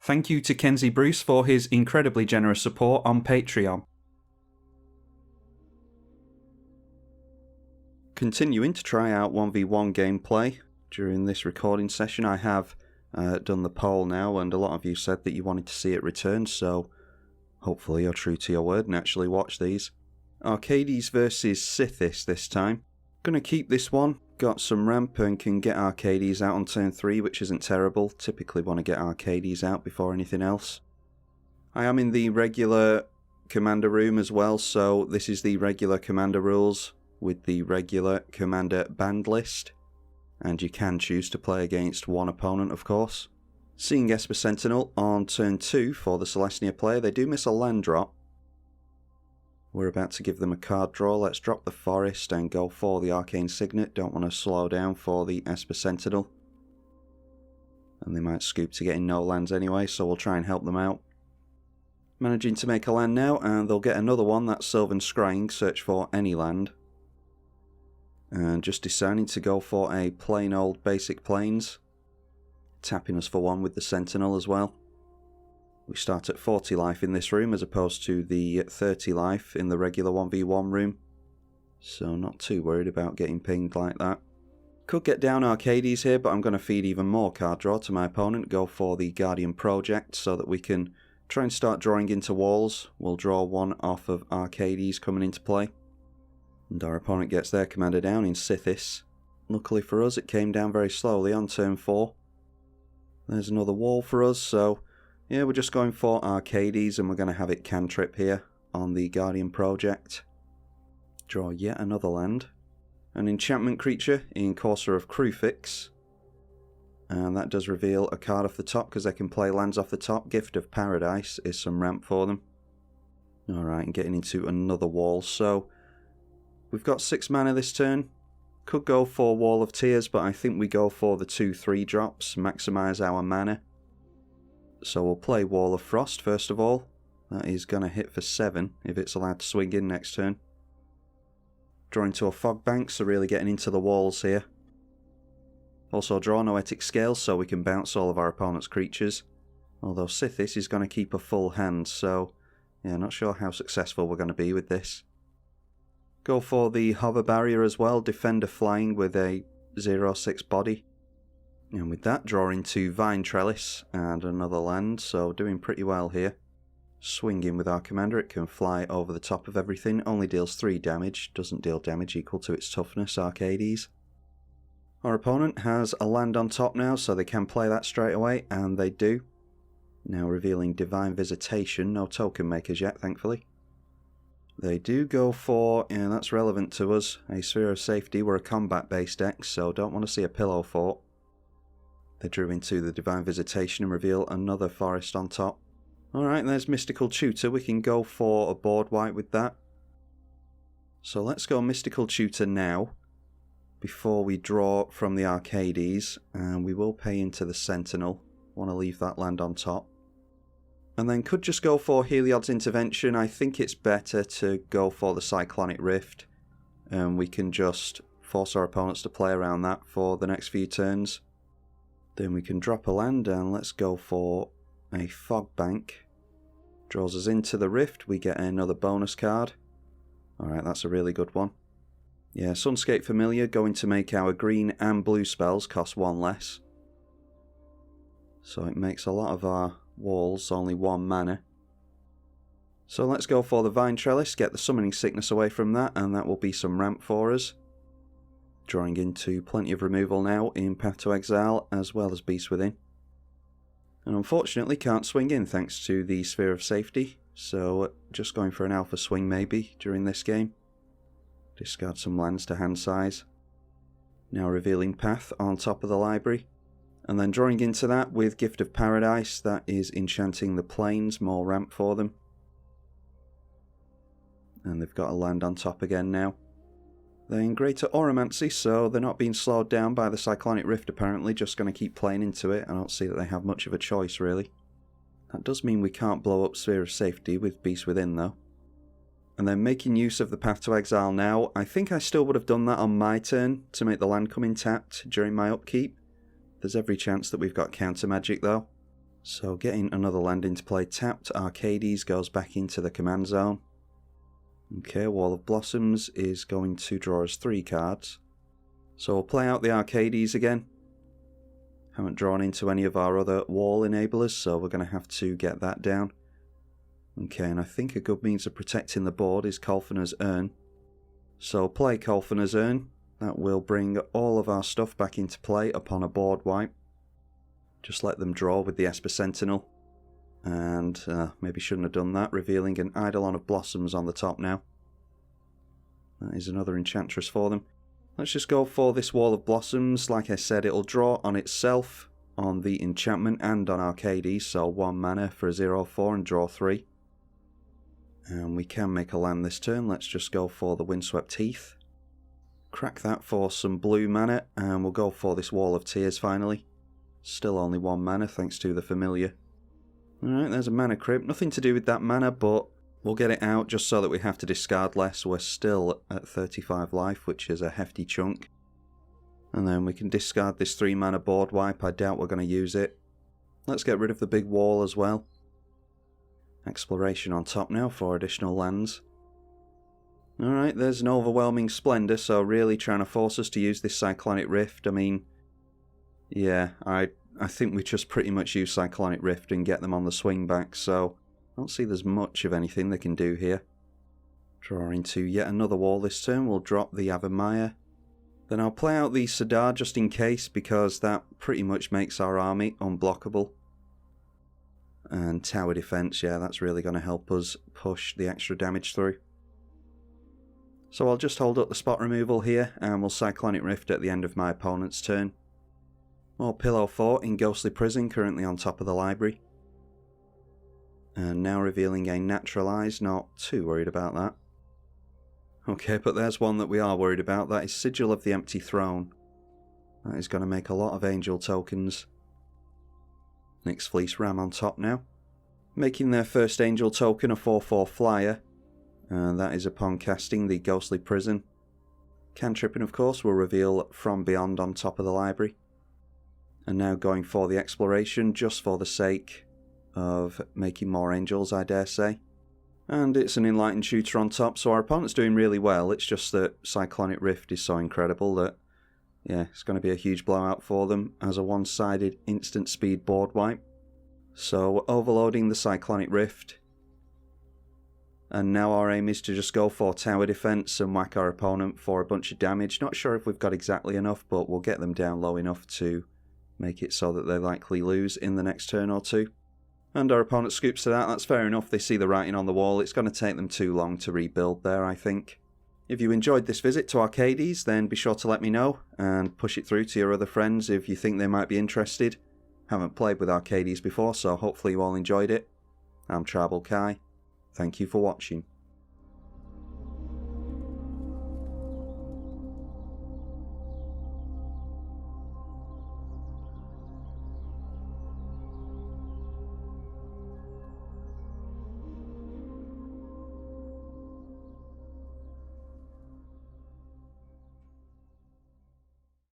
Thank you to Kenzie Bruce for his incredibly generous support on Patreon. Continuing to try out 1v1 gameplay. During this recording session I have done the poll now, and a lot of you said that you wanted to see it return, so hopefully you're true to your word and actually watch these. Arcades versus Sythis this time. Gonna keep this one. Got some ramp and can get Arcades out on turn 3, which isn't terrible. Typically want to get Arcades out before anything else. I am in the regular commander room as well, so this is the regular commander rules with the regular commander banned list. And you can choose to play against one opponent, of course. Seeing Esper Sentinel on turn 2 for the Celestia player. They do miss a land drop. We're about to give them a card draw. Let's drop the Forest and go for the Arcane Signet. Don't want to slow down for the Esper Sentinel. And they might scoop to getting no lands anyway, so we'll try and help them out. Managing to make a land now, and they'll get another one. That's Sylvan Scrying, search for any land. And just deciding to go for a plain old basic plains. Tapping us for one with the Sentinel as well. We start at 40 life in this room as opposed to the 30 life in the regular 1v1 room. So not too worried about getting pinged like that. Could get down Arcades here, but I'm going to feed even more card draw to my opponent. Go for the Guardian Project so that we can try and start drawing into walls. We'll draw one off of Arcades coming into play. And our opponent gets their commander down in Sythis. Luckily for us, it came down very slowly on turn 4. There's another wall for us, so yeah, we're just going for Arcades, and we're going to have it cantrip here on the Guardian Project. Draw yet another land. An enchantment creature in Courser of Crufix. And that does reveal a card off the top, because they can play lands off the top. Gift of Paradise is some ramp for them. Alright, and getting into another wall. So, we've got 6 mana this turn. Could go for Wall of Tears, but I think we go for the 2/3 drops. Maximise our mana. So we'll play Wall of Frost first of all. That is going to hit for 7 if it's allowed to swing in next turn. Draw into a Fog Bank, so really getting into the walls here. Also draw Noetic Scale so we can bounce all of our opponent's creatures. Although Sythis is going to keep a full hand, so yeah, not sure how successful we're going to be with this. Go for the Hover Barrier as well, Defender Flying with a 0/6 body. And with that, draw into Vine Trellis and another land, so doing pretty well here. Swinging with our commander, it can fly over the top of everything, only deals 3 damage, doesn't deal damage equal to its toughness, Arcades. Our opponent has a land on top now, so they can play that straight away, and they do. Now revealing Divine Visitation, no token makers yet, thankfully. They do go for, and that's relevant to us, a Sphere of Safety. We're a combat-based deck, so don't want to see a Pillow Fort. They drew into the Divine Visitation and reveal another forest on top. Alright, there's Mystical Tutor. We can go for a board wipe with that. So let's go Mystical Tutor now, before we draw from the Arcades, and we will pay into the Sentinel. Want to leave that land on top. And then could just go for Heliod's Intervention. I think it's better to go for the Cyclonic Rift, and we can just force our opponents to play around that for the next few turns. Then we can drop a land, and let's go for a Fog Bank. Draws us into the Rift, we get another bonus card. Alright, that's a really good one. Yeah, Sunscape Familiar going to make our green and blue spells cost 1 less. So it makes a lot of our walls only 1 mana. So let's go for the Vine Trellis, get the Summoning Sickness away from that, and that will be some ramp for us. Drawing into plenty of removal now in Path to Exile, as well as Beast Within. And unfortunately can't swing in thanks to the Sphere of Safety, so just going for an alpha swing maybe during this game. Discard some lands to hand size. Now revealing Path on top of the library. And then drawing into that with Gift of Paradise, that is enchanting the plains, more ramp for them. And they've got a land on top again now. They're in Greater Oromancy, so they're not being slowed down by the Cyclonic Rift apparently, just going to keep playing into it. I don't see that they have much of a choice really. That does mean we can't blow up Sphere of Safety with Beast Within though. And then making use of the Path to Exile now, I think I still would have done that on my turn to make the land come in tapped during my upkeep. There's every chance that we've got counter magic though. So getting another land into play tapped, Arcades goes back into the command zone. Okay, Wall of Blossoms is going to draw us 3 cards. So we'll play out the Arcades again. Haven't drawn into any of our other wall enablers, so we're going to have to get that down. Okay, and I think a good means of protecting the board is Kolfener's Urn. So play Kolfener's Urn. That will bring all of our stuff back into play upon a board wipe. Just let them draw with the Esper Sentinel. And maybe shouldn't have done that, revealing an Eidolon of Blossoms on the top now. That is another Enchantress for them. Let's just go for this Wall of Blossoms. Like I said, it'll draw on itself, on the enchantment, and on Arcades. So 1 mana for a 0/4 and draw 3. And we can make a land this turn. Let's just go for the Windswept Heath. Crack that for some blue mana, and we'll go for this Wall of Tears finally. Still only 1 mana thanks to the familiar. Alright, there's a mana crypt. Nothing to do with that mana, but we'll get it out just so that we have to discard less. We're still at 35 life, which is a hefty chunk. And then we can discard this 3 mana board wipe. I doubt we're going to use it. Let's get rid of the big wall as well. Exploration on top now for additional lands. Alright, there's an overwhelming splendor, so really trying to force us to use this Cyclonic Rift. I mean, yeah, I think we just pretty much use Cyclonic Rift and get them on the swing back, so I don't see there's much of anything they can do here. Draw into yet another wall this turn. We'll drop the Avamaya. Then I'll play out the Sadar just in case, because that pretty much makes our army unblockable. And Tower Defense, yeah, that's really going to help us push the extra damage through. So I'll just hold up the spot removal here, and we'll Cyclonic Rift at the end of my opponent's turn. More Pillow Fort in Ghostly Prison, currently on top of the library. And now revealing a Naturalize, not too worried about that. Okay, but there's one that we are worried about, that is Sigil of the Empty Throne. That is going to make a lot of angel tokens. Nyx Fleece Ram on top now. Making their first angel token a 4/4 flyer. And that is upon casting the Ghostly Prison. Cantripping, of course, will reveal From Beyond on top of the library. And now going for the Exploration, just for the sake of making more angels, I dare say. And it's an Enlightened Shooter on top, so our opponent's doing really well. It's just that Cyclonic Rift is so incredible that, yeah, it's going to be a huge blowout for them as a one-sided instant speed board wipe. So overloading the Cyclonic Rift. And now our aim is to just go for tower defense and whack our opponent for a bunch of damage. Not sure if we've got exactly enough, but we'll get them down low enough to make it so that they likely lose in the next turn or two. And our opponent scoops to that. That's fair enough. They see the writing on the wall. It's going to take them too long to rebuild there, I think. If you enjoyed this visit to Arcades, then be sure to let me know and push it through to your other friends if you think they might be interested. Haven't played with Arcades before, so hopefully you all enjoyed it. I'm tribalkai. Thank you for watching.